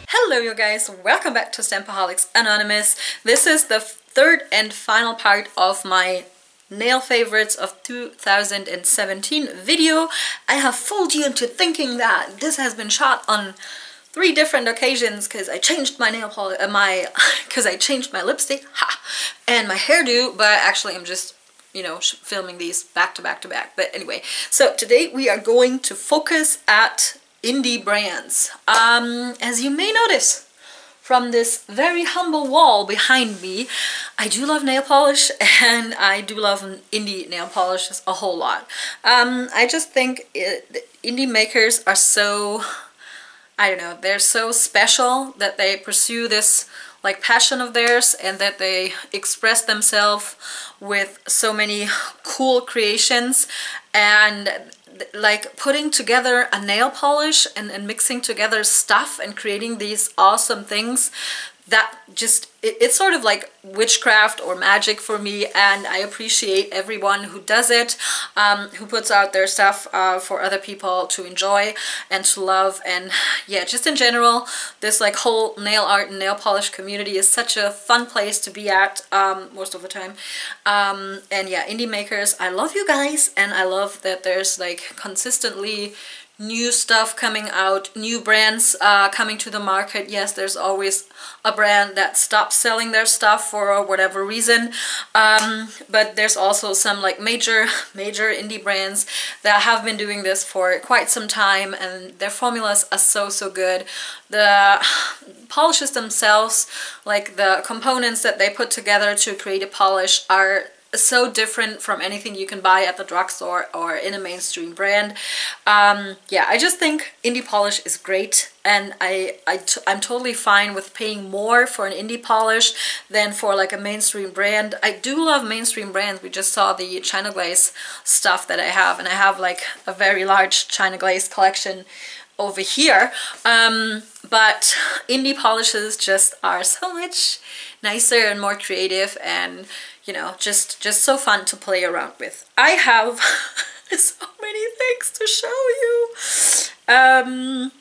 Hello you guys, welcome back to Stampaholics Anonymous. This is the third and final part of my nail favorites of 2017 video. I have fooled you into thinking that this has been shot on 3 different occasions because I changed my nail polish, because I changed my lipstick, and my hairdo, but actually I'm just, you know, filming these back to back to back. But anyway, so today we are going to focus at indie brands. As you may notice from this very humble wall behind me, I do love nail polish, and I do love indie nail polishes a whole lot. I just think indie makers are so, I don't know, they're so special that they pursue this like passion of theirs, and that they express themselves with so many cool creations, and like putting together a nail polish and mixing together stuff and creating these awesome things that just, it's sort of like witchcraft or magic for me, and I appreciate everyone who does it, who puts out their stuff for other people to enjoy and to love. And yeah, just in general, this like whole nail art and nail polish community is such a fun place to be at most of the time. And yeah, indie makers, I love you guys, and I love that there's like consistently new stuff coming out, new brands coming to the market. Yes, there's always a brand that stops selling their stuff for whatever reason, but there's also some like major indie brands that have been doing this for quite some time, and their formulas are so good. The polishes themselves, like the components that they put together to create a polish, are so different from anything you can buy at the drugstore or in a mainstream brand. Yeah, I just think indie polish is great, and I'm totally fine with paying more for an indie polish than for like a mainstream brand. I do love mainstream brands. We just saw the China Glaze stuff that I have, and I have like a very large China Glaze collection over here, but indie polishes just are so much nicer and more creative, and you know, just so fun to play around with. I have so many things to show you.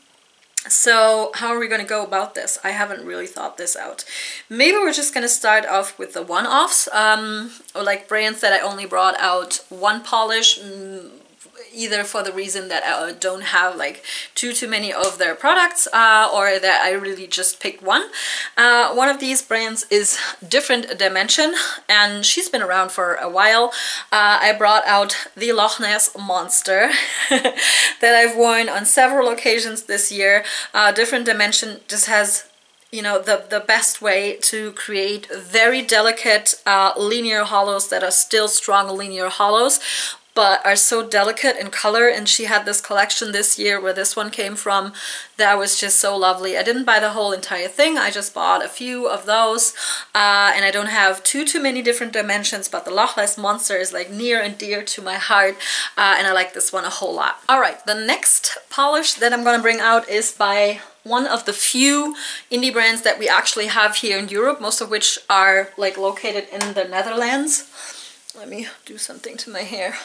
So how are we gonna go about this? I haven't really thought this out. Maybe we're just gonna start off with the one-offs, or like brands that I only brought out one polish, either for the reason that I don't have like too many of their products, or that I really just picked one. One of these brands is Different Dimension, and she's been around for a while. I brought out the Loch Ness Monster that I've worn on several occasions this year. Different Dimension just has, you know, the best way to create very delicate linear hollows that are still strong linear hollows, but are so delicate in color. And she had this collection this year where this one came from that was just so lovely. I didn't buy the whole entire thing, I just bought a few of those, and I don't have too many different dimensions, but the Loch Ness Monster is like near and dear to my heart, and I like this one a whole lot. Alright, the next polish that I'm gonna bring out is by one of the few indie brands that we actually have here in Europe, most of which are like located in the Netherlands. Let me do something to my hair.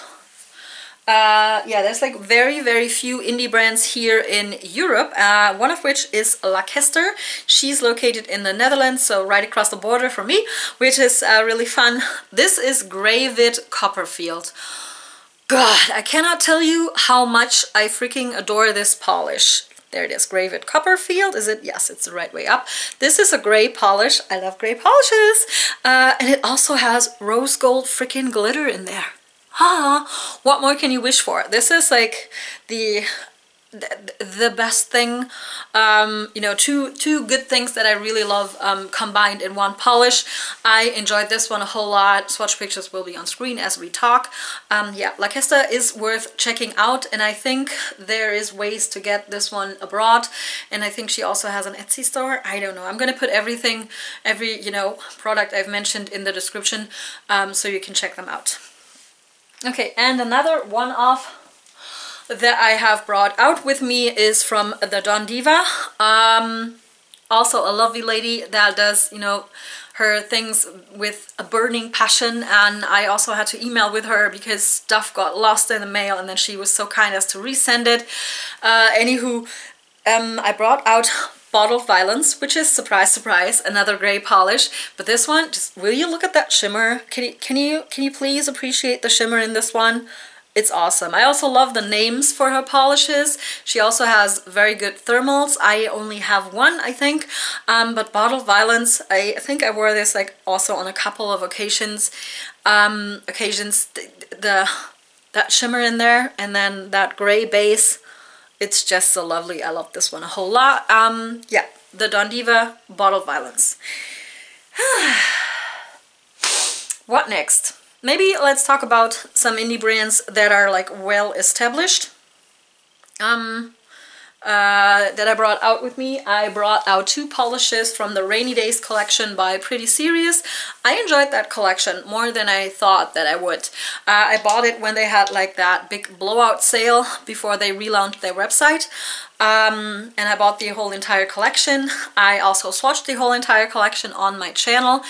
Yeah, there's like very few indie brands here in Europe, one of which is Lakester. She's located in the Netherlands, so right across the border from me, which is really fun. This is Gravid Copperfield. God, I cannot tell you how much I freaking adore this polish. There it is, Gravid Copperfield. Is it? Yes, it's the right way up. This is a gray polish. I love gray polishes. And it also has rose gold freaking glitter in there. What more can you wish for? This is like the best thing, you know, two good things that I really love combined in one polish. I enjoyed this one a whole lot. Swatch pictures will be on screen as we talk. Yeah, Lakester is worth checking out, and I think there is ways to get this one abroad, and I think she also has an Etsy store. I don't know. I'm gonna put every you know, product I've mentioned in the description, so you can check them out. Okay, and another one-off that I have brought out with me is from the Don Diva. Also a lovely lady that does, you know, her things with a burning passion, and I also had to email with her because stuff got lost in the mail, and then she was so kind as to resend it. Anywho, I brought out Bottled Violence, which is, surprise surprise, another gray polish, but this one, just will you look at that shimmer? Can you please appreciate the shimmer in this one? It's awesome. I also love the names for her polishes. She also has very good thermals. I only have one, I think, but Bottled Violence, I think I wore this like also on a couple of occasions. That shimmer in there, and then that gray base, it's just so lovely. I love this one a whole lot. Yeah, the Don Diva Bottled Violence. What next? Maybe let's talk about some indie brands that are like well established. That I brought out with me. I brought out 2 polishes from the Rainy Days collection by Pretty Serious. I enjoyed that collection more than I thought that I would. I bought it when they had like that big blowout sale before they relaunched their website. And I bought the whole entire collection. I also swatched the whole entire collection on my channel.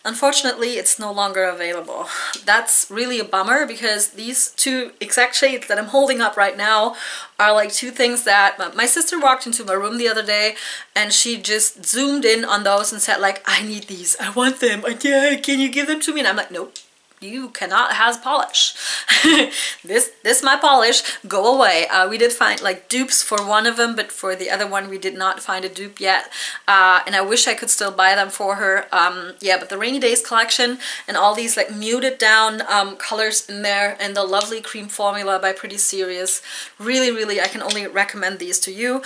Unfortunately, it's no longer available. That's really a bummer, because these 2 exact shades that I'm holding up right now are like 2 things that my sister walked into my room the other day and she just zoomed in on those and said like, I need these, I want them, can you give them to me? And I'm like, nope. You cannot have polish. This my polish, go away. We did find like dupes for one of them, but for the other one we did not find a dupe yet, and I wish I could still buy them for her. Yeah, but the Rainy Days collection and all these like muted down colors in there, and the lovely cream formula by Pretty Serious, really I can only recommend these to you.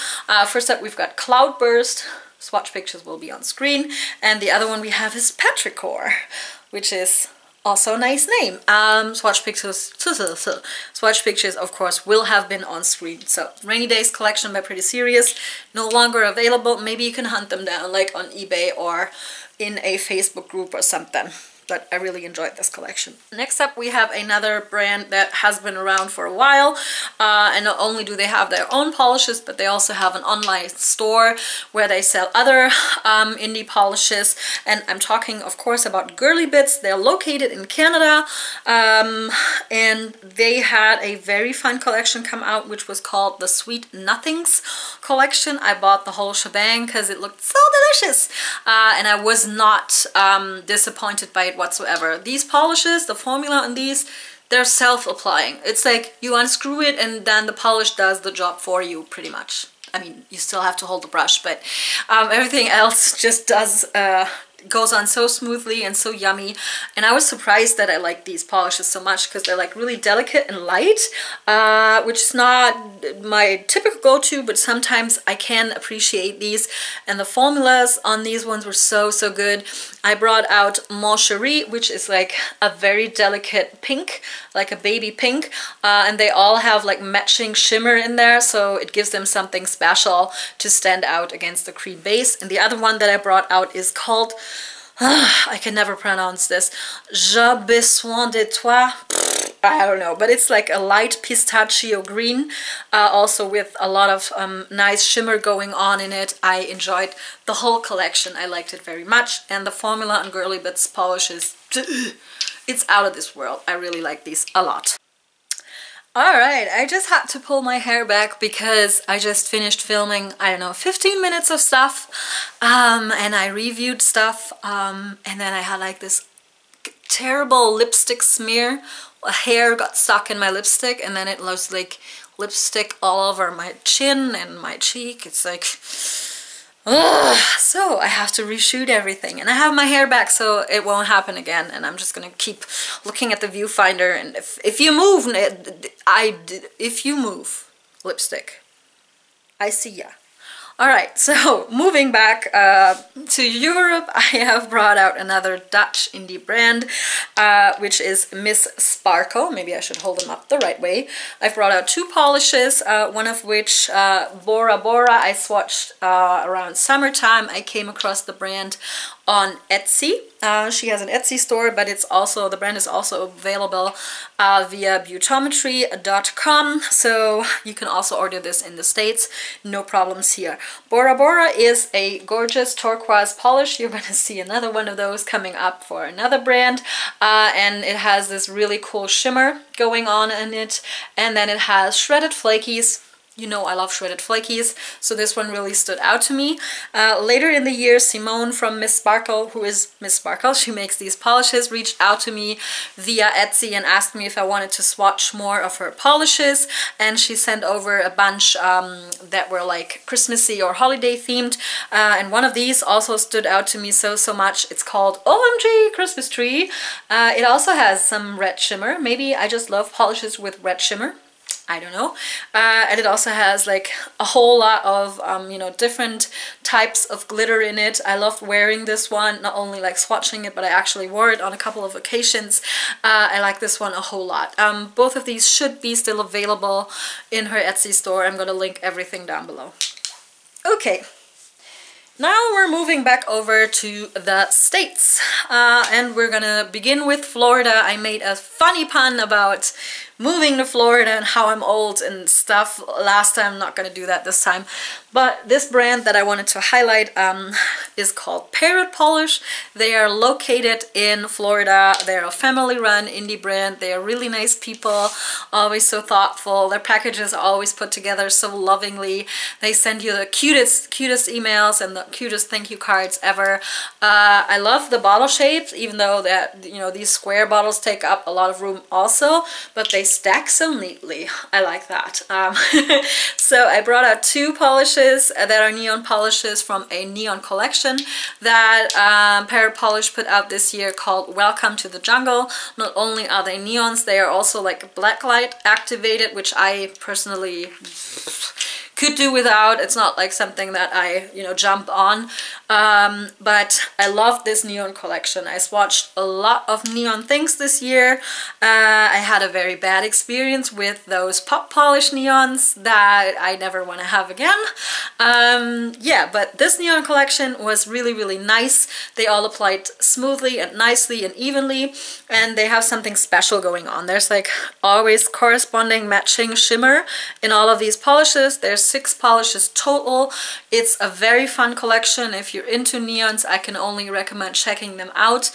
First up, we've got Cloudburst. Swatch pictures will be on screen, and the other one we have is Petrichor, which is also a nice name. Swatch pictures of course will have been on screen. So Rainy Days collection by Pretty Serious, no longer available. Maybe you can hunt them down like on eBay or in a Facebook group or something. But I really enjoyed this collection. Next up, we have another brand that has been around for a while, and not only do they have their own polishes, but they also have an online store where they sell other indie polishes, and I'm talking of course about Girly Bits. They're located in Canada, and they had a very fun collection come out which was called the Sweet Nothings collection. I bought the whole shebang because it looked so delicious, and I was not disappointed by it whatsoever. These polishes, the formula on these, they're self-applying. It's like you unscrew it and then the polish does the job for you pretty much. I mean, you still have to hold the brush, but everything else just does goes on so smoothly and so yummy. And I was surprised that I like these polishes so much because they're like really delicate and light, which is not my typical go-to, but sometimes I can appreciate these, and the formulas on these ones were so good. I brought out Mon Cherie, which is like a very delicate pink, like a baby pink, and they all have like matching shimmer in there, so it gives them something special to stand out against the cream base. And the other one that I brought out is called, I can never pronounce this, J'ai besoin de toi. I don't know, but it's like a light pistachio green, also with a lot of nice shimmer going on in it. I enjoyed the whole collection. I liked it very much, and the formula on Girly Bits polishes, it's out of this world. I really like these a lot. Alright, I just had to pull my hair back because I just finished filming, I don't know, 15 minutes of stuff, and I reviewed stuff, and then I had like this terrible lipstick smear. A hair got stuck in my lipstick, and then it was like lipstick all over my chin and my cheek. It's like, ugh. So I have to reshoot everything, and I have my hair back, so it won't happen again. And I'm just gonna keep looking at the viewfinder, and if you move, if you move, lipstick, I see ya. Alright, so moving back to Europe, I have brought out another Dutch indie brand, which is Miss Sparkle. Maybe I should hold them up the right way. I've brought out 2 polishes, one of which, Bora Bora, I swatched around summertime. I came across the brand on Etsy. She has an Etsy store, but the brand is also available via beautometry.com, so you can also order this in the States, no problems here. Bora Bora is a gorgeous turquoise polish. You're going to see another one of those coming up for another brand, and it has this really cool shimmer going on in it, and then it has shredded flakies. You know I love shredded flakies, so this one really stood out to me. Later in the year, Simone from Miss Sparkle, who is Miss Sparkle, she makes these polishes, reached out to me via Etsy and asked me if I wanted to swatch more of her polishes, and she sent over a bunch that were like Christmassy or holiday themed, and one of these also stood out to me so much. It's called OMG Christmas Tree. It also has some red shimmer. Maybe I just love polishes with red shimmer. I don't know. And it also has like a whole lot of, you know, different types of glitter in it. I loved wearing this one, not only like swatching it, but I actually wore it on a couple of occasions. I like this one a whole lot. Both of these should be still available in her Etsy store. I'm gonna link everything down below. Okay. Now we're moving back over to the States, and we're gonna begin with Florida. I made a funny pun about moving to Florida and how I'm old and stuff last time. I'm not gonna do that this time. But this brand that I wanted to highlight is called Parrot Polish. They are located in Florida. They're a family-run indie brand. They are really nice people, always so thoughtful. Their packages are always put together so lovingly. They send you the cutest emails and the cutest thank you cards ever. I love the bottle shapes, even though that, you know, these square bottles take up a lot of room also, but they stack so neatly. I like that. So I brought out two polishes that are neon polishes from a neon collection that Parrot Polish put out this year called Welcome to the Jungle. Not only are they neons, they are also like blacklight activated, which I personally could do without. It's not like something that I, you know, jump on, but I love this neon collection. I swatched a lot of neon things this year. I had a very bad experience with those pop polish neons that I never want to have again. Yeah, but this neon collection was really nice. They all applied smoothly and nicely and evenly, and they have something special going on. There's like always corresponding matching shimmer in all of these polishes. There's 6 polishes total. It's a very fun collection. If you're into neons, I can only recommend checking them out,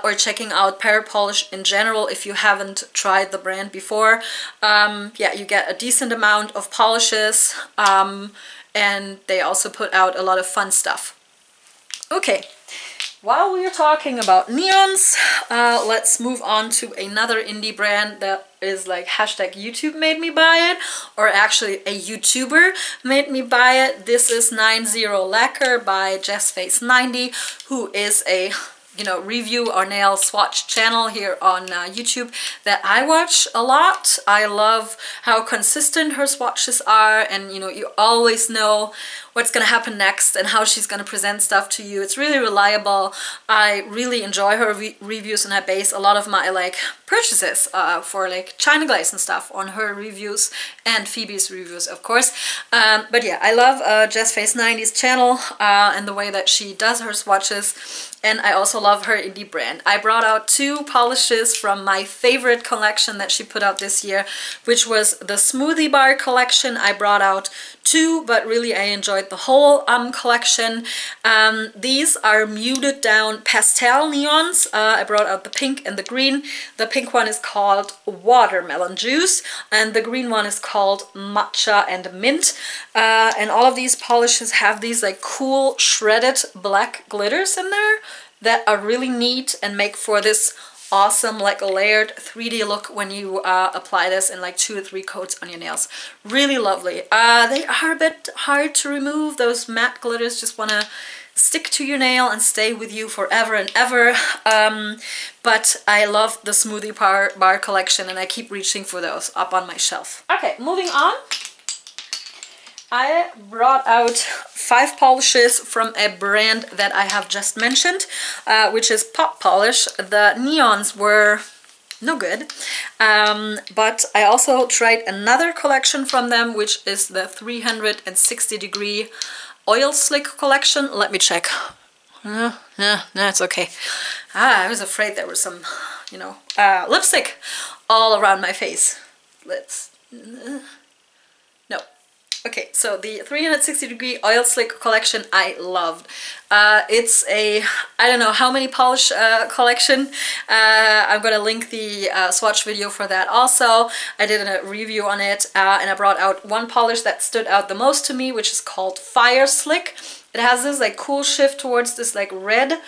or checking out Parrot Polish in general if you haven't tried the brand before. Yeah, you get a decent amount of polishes, and they also put out a lot of fun stuff. Okay, while we are talking about neons, let's move on to another indie brand that is like hashtag YouTube made me buy it, or actually a YouTuber made me buy it. This is 90 Lacquer by JessFace90, who is a, you know, review or nail swatch channel here on YouTube that I watch a lot. I love how consistent her swatches are, and you know, you always know what's gonna happen next and how she's gonna present stuff to you. It's really reliable. I really enjoy her reviews, and I base a lot of my like purchases for like China glaze and stuff on her reviews, and Phoebe's reviews of course. But yeah, I love JessFace90's channel and the way that she does her swatches, and I also love her indie brand. I brought out 2 polishes from my favorite collection that she put out this year, which was the Smoothie Bar collection. I brought out 2, but really I enjoyed the whole collection. These are muted down pastel neons. I brought out the pink and the green. The pink one is called Watermelon Juice, and the green one is called Matcha and Mint. And all of these polishes have these like cool shredded black glitters in there that are really neat and make for this awesome like layered 3D look when you apply this in like 2 or 3 coats on your nails. Really lovely. They are a bit hard to remove. Those matte glitters just want to stick to your nail and stay with you forever and ever. But I love the Smoothie Bar collection, and I keep reaching for those up on my shelf. Okay, moving on. I brought out 5 polishes from a brand that I have just mentioned, which is Pop Polish. The neons were no good, but I also tried another collection from them, which is the 360 degree oil slick collection. Let me check No, it's okay. I was afraid there was some, you know, lipstick all around my face. No. Okay, so the 360 degree oil slick collection I loved. It's a, I don't know how many polish collection. I'm gonna link the swatch video for that also. I did a review on it and I brought out one polish that stood out the most to me, which is called Fire Slick. It has this like cool shift towards this like red,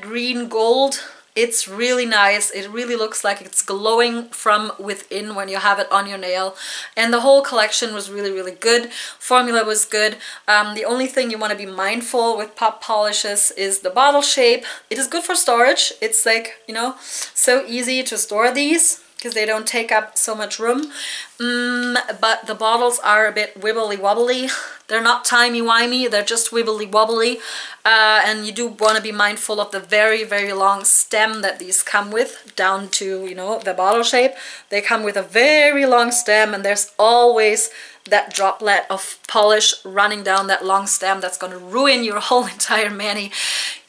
green, gold. It's really nice. It really looks like it's glowing from within when you have it on your nail. And the whole collection was really, really good. Formula was good. The only thing you want to be mindful with pop polishes is the bottle shape. It is good for storage. It's like, you know, so easy to store these because they don't take up so much room. But the bottles are a bit wibbly wobbly. They're not timey-wimey, they're just wibbly wobbly. And you do want to be mindful of the very, very long stem that these come with, down to, you know, the bottle shape. They come with a very long stem, and there's always that droplet of polish running down that long stem that's going to ruin your whole entire mani.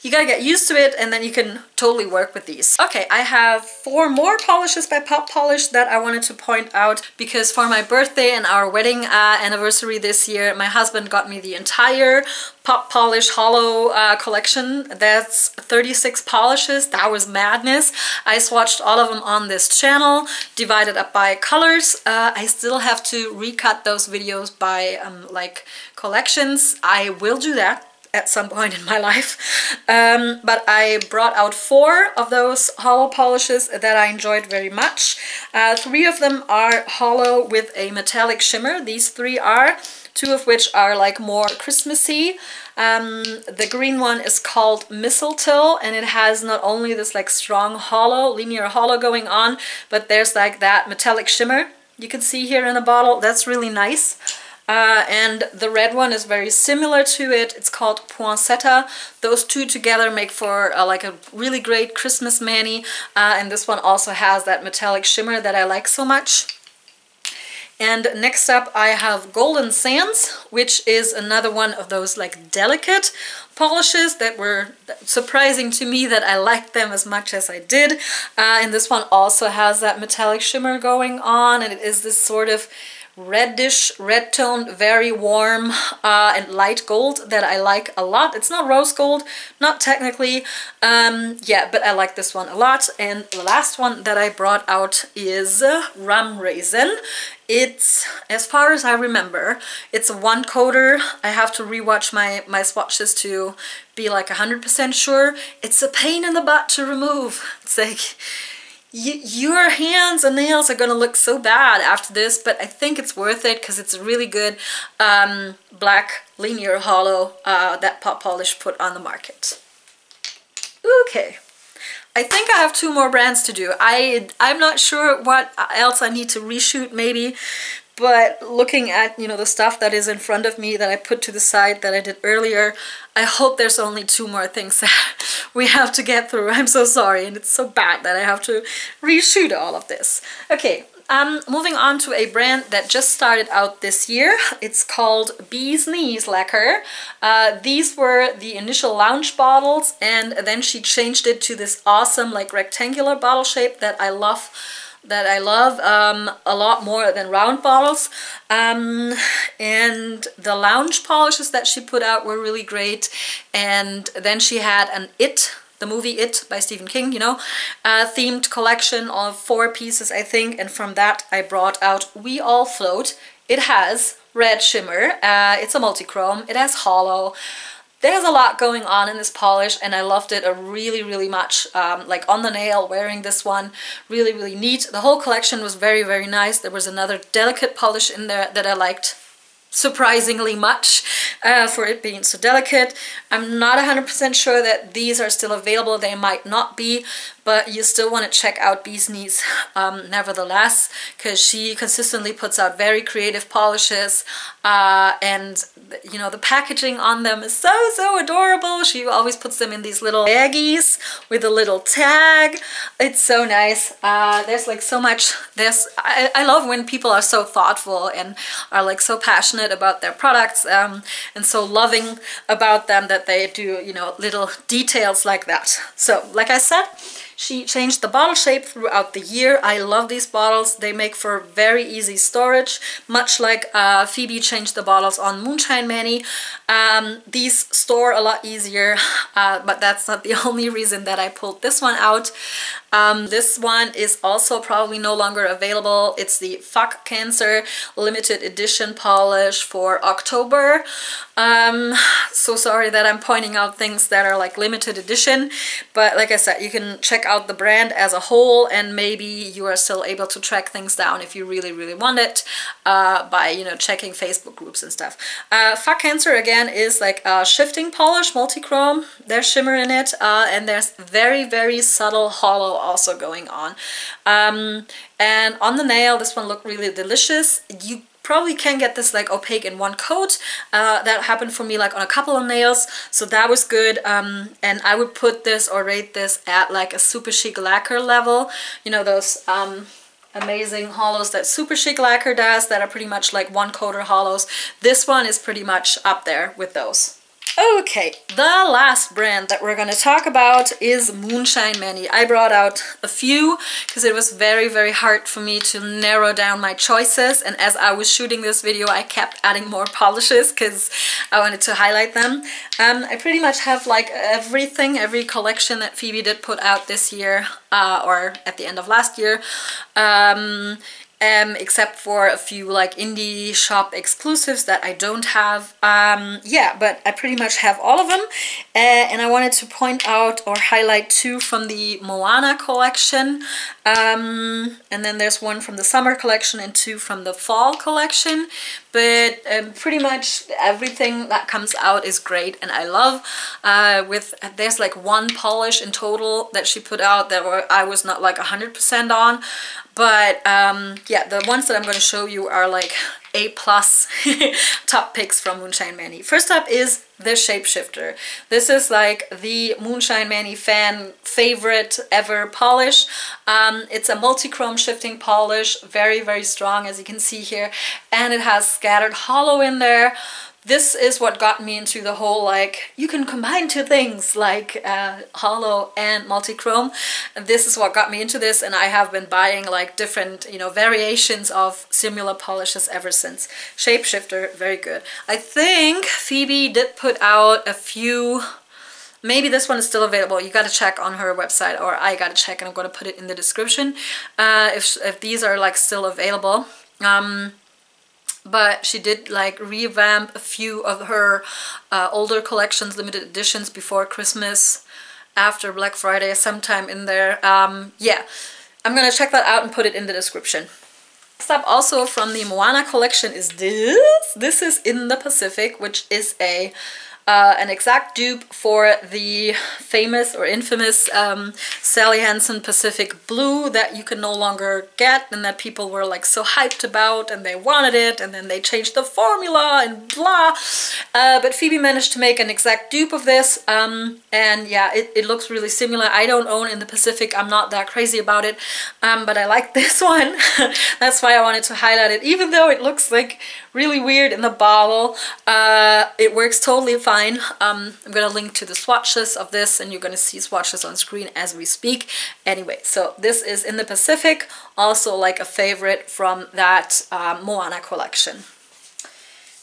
You gotta get used to it, and then you can totally work with these. Okay, I have 4 more polishes by Pop Polish that I wanted to point out, because for my birthday and our wedding anniversary this year, my husband got me the entire Pop Polish Hollow collection. That's 36 polishes. That was madness. I swatched all of them on this channel, divided up by colors. I still have to recut those videos by like collections. I will do that at some point in my life. But I brought out 4 of those hollow polishes that I enjoyed very much. 3 of them are hollow with a metallic shimmer. These 3 are, 2 of which are like more Christmassy. The green one is called Mistletoe, and it has not only this like strong hollow, linear hollow going on, but there's like that metallic shimmer you can see here in the bottle. That's really nice. And the red one is very similar to it. It's called Poinsettia. Those 2 together make for like a really great Christmas mani. And this one also has that metallic shimmer that I like so much. And next up I have Golden Sands, which is another one of those like delicate polishes that were surprising to me that I liked them as much as I did. And this one also has that metallic shimmer going on, and it is this sort of reddish, red toned, very warm and light gold that I like a lot. It's not rose gold, not technically, yeah, but I like this one a lot. And the last one that I brought out is Rum Raisin. It's, as far as I remember, it's a 1 coater. I have to rewatch my swatches to be like 100% sure. It's a pain in the butt to remove. It's like, your hands and nails are gonna look so bad after this, but I think it's worth it because it's a really good black linear hollow that Pop Polish put on the market. Okay, I think I have 2 more brands to do. I'm not sure what else I need to reshoot maybe, but looking at, you know, the stuff that is in front of me that I put to the side that I did earlier, I hope there's only 2 more things that we have to get through. I'm so sorry, and it's so bad that I have to reshoot all of this. Okay, moving on to a brand that just started out this year. It's called Bee's Knees Lacquer. These were the initial lounge bottles, and then she changed it to this awesome like rectangular bottle shape that I love a lot more than round bottles. And the lounge polishes that she put out were really great. And then she had an the movie It by Stephen King, you know, themed collection of 4 pieces, I think. And from that I brought out We All Float. It has red shimmer, it's a multi-chrome, it has hollow. There's a lot going on in this polish, and I loved it really, really much. Like on the nail, wearing this one, really, really neat. The whole collection was very, very nice. There was another delicate polish in there that I liked surprisingly much for it being so delicate. I'm not 100% sure that these are still available. They might not be, but you still want to check out Bee's Knees nevertheless, because she consistently puts out very creative polishes, and you know, the packaging on them is so adorable. She always puts them in these little baggies with a little tag. It's so nice. There's like so much. I love when people are so thoughtful and are like so passionate passionate about their products and so loving about them that they do, you know, little details like that. So like I said, she changed the bottle shape throughout the year. I love these bottles. They make for very easy storage, much like Phoebe changed the bottles on Moonshine Mani. These store a lot easier, but that's not the only reason that I pulled this one out. This one is also probably no longer available. It's the Fuck Cancer limited edition polish for October. So sorry that I'm pointing out things that are like limited edition, but like I said, you can check out the brand as a whole, and maybe you are still able to track things down if you really want it by, you know, checking Facebook groups and stuff. Fuck Cancer again is like a shifting polish, multi-chrome. There's shimmer in it, and there's very subtle hollow also going on. And on the nail, this one looked really delicious. You probably can get this like opaque in one coat. That happened for me like on a couple of nails, so that was good. And I would put this or rate this at like a Super Chic lacquer level. You know, those amazing hollows that Super Chic lacquer does that are pretty much like one coater hollows. This one is pretty much up there with those. Okay, the last brand that we're going to talk about is Moonshine Mani. I brought out a few because it was very hard for me to narrow down my choices, and as I was shooting this video I kept adding more polishes because I wanted to highlight them. I pretty much have like everything, every collection that Phoebe did put out this year or at the end of last year. Except for a few like indie shop exclusives that I don't have. Yeah, but I pretty much have all of them. And I wanted to point out or highlight two from the Moana collection. And then there's one from the summer collection and two from the fall collection. But pretty much everything that comes out is great and I love. There's like one polish in total that she put out that I was not like 100% on. But yeah, the ones that I'm going to show you are like A+ top picks from Moonshine Mani. First up is the Shapeshifter. This is like the Moonshine Mani fan favorite ever polish. It's a multi-chrome shifting polish, very strong as you can see here, and it has scattered hollow in there. This is what got me into the whole like you can combine two things like hollow and multi-chrome. This is what got me into this, and I have been buying like different, you know, variations of similar polishes ever since. Shapeshifter, very good. I think Phoebe did put out a few. Maybe this one is still available. You gotta check on her website, or I gotta check, and I'm gonna put it in the description if these are like still available. But she did like revamp a few of her older collections, limited editions before Christmas, after Black Friday, sometime in there. Yeah, I'm gonna check that out and put it in the description. Next up, also from the Moana collection, is this. This is In the Pacific, which is an exact dupe for the famous or infamous Sally Hansen Pacific Blue that you can no longer get, and that people were like so hyped about and they wanted it, and then they changed the formula and blah. But Phoebe managed to make an exact dupe of this, and yeah, it looks really similar. I don't own In the Pacific, I'm not that crazy about it, but I like this one. That's why I wanted to highlight it, even though it looks like really weird in the bottle. It works totally fine. I'm gonna link to the swatches of this, and you're gonna see swatches on screen as we speak. Anyway, so this is In the Pacific, also like a favorite from that Moana collection.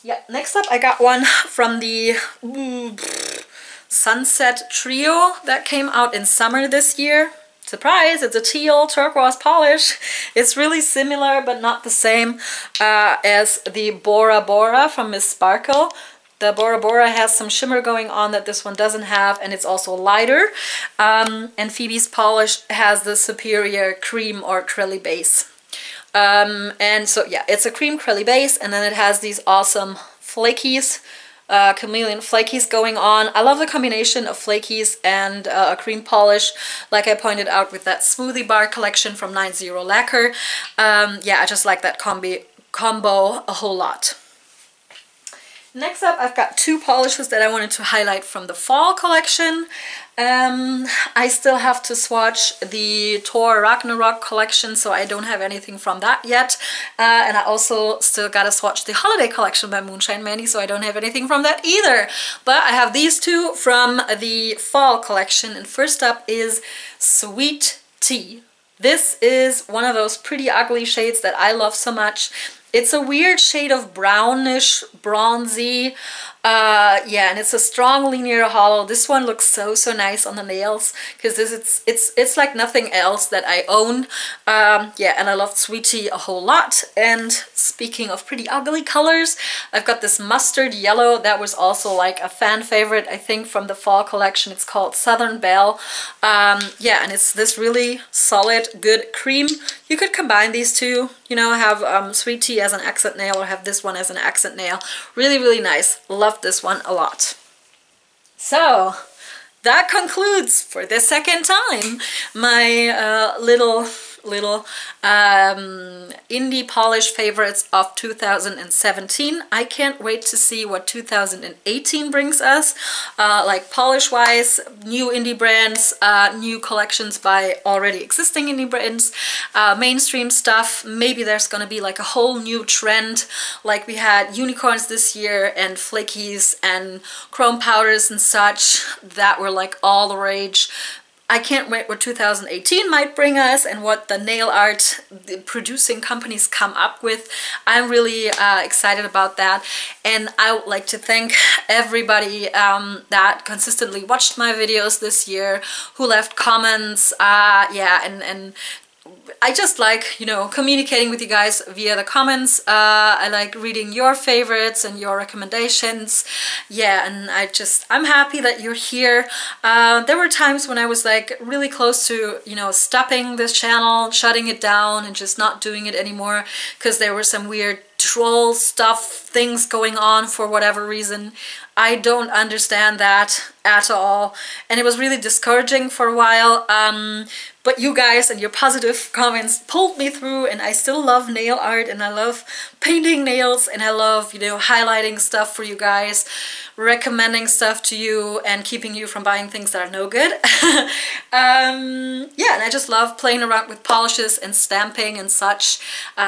Yeah, next up I got one from the Sunset Trio that came out in summer this year. Surprise, it's a teal turquoise polish. It's really similar but not the same as the Bora Bora from Miss Sparkle. The Bora Bora has some shimmer going on that this one doesn't have, and it's also lighter. And Phoebe's polish has the superior cream or crelly base. And so yeah, it's a cream crelly base, and then it has these awesome flakies, chameleon flakies going on. I love the combination of flakies and a cream polish, like I pointed out with that Smoothie Bar collection from 90 Lacquer. Yeah, I just like that combo a whole lot. Next up, I've got two polishes that I wanted to highlight from the fall collection. I still have to swatch the Thor Ragnarok collection, so I don't have anything from that yet. And I also still gotta swatch the holiday collection by Moonshine Mandy, so I don't have anything from that either. But I have these two from the fall collection, and first up is Sweet Tea. This is one of those pretty ugly shades that I love so much. It's a weird shade of brownish, bronzy, yeah, and it's a strong linear hollow. This one looks so nice on the nails because it's like nothing else that I own. Yeah, and I loved Sweet Tea a whole lot. And speaking of pretty ugly colors, I've got this mustard yellow that was also like a fan favorite, I think, from the fall collection. It's called Southern Belle. Yeah, and it's this really solid, good cream. You could combine these two, you know, have Sweet Tea as an accent nail or have this one as an accent nail. Really nice. Love this one a lot. So that concludes for the second time my little indie polish favorites of 2017. I can't wait to see what 2018 brings us, like polish wise, new indie brands, new collections by already existing indie brands, mainstream stuff. Maybe there's gonna be like a whole new trend, like we had unicorns this year and flakies and chrome powders and such that were like all the rage. I can't wait what 2018 might bring us and what the nail art producing companies come up with. I'm really excited about that, and I would like to thank everybody that consistently watched my videos this year, who left comments, yeah, and I just like, you know, communicating with you guys via the comments. I like reading your favorites and your recommendations. Yeah, and I'm happy that you're here. There were times when I was like really close to, you know, stopping this channel, shutting it down and just not doing it anymore because there were some weird troll things going on for whatever reason. I don't understand that at all, and it was really discouraging for a while, but you guys and your positive comments pulled me through, and I still love nail art, and I love painting nails, and I love, you know, highlighting stuff for you guys, recommending stuff to you, and keeping you from buying things that are no good. Yeah, and I just love playing around with polishes and stamping and such,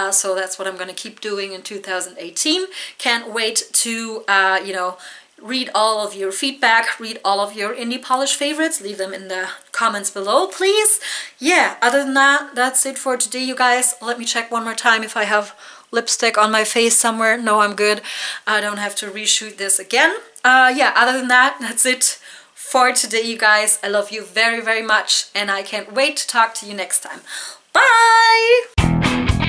so that's what I'm gonna keep doing in 2018. Can't wait to, you know, read all of your feedback, read all of your indie polish favorites, leave them in the comments below, please. Yeah, other than that, that's it for today, you guys. Let me check one more time if I have lipstick on my face somewhere. No, I'm good. I don't have to reshoot this again. Yeah, other than that, that's it for today, you guys. I love you very much, and I can't wait to talk to you next time. Bye!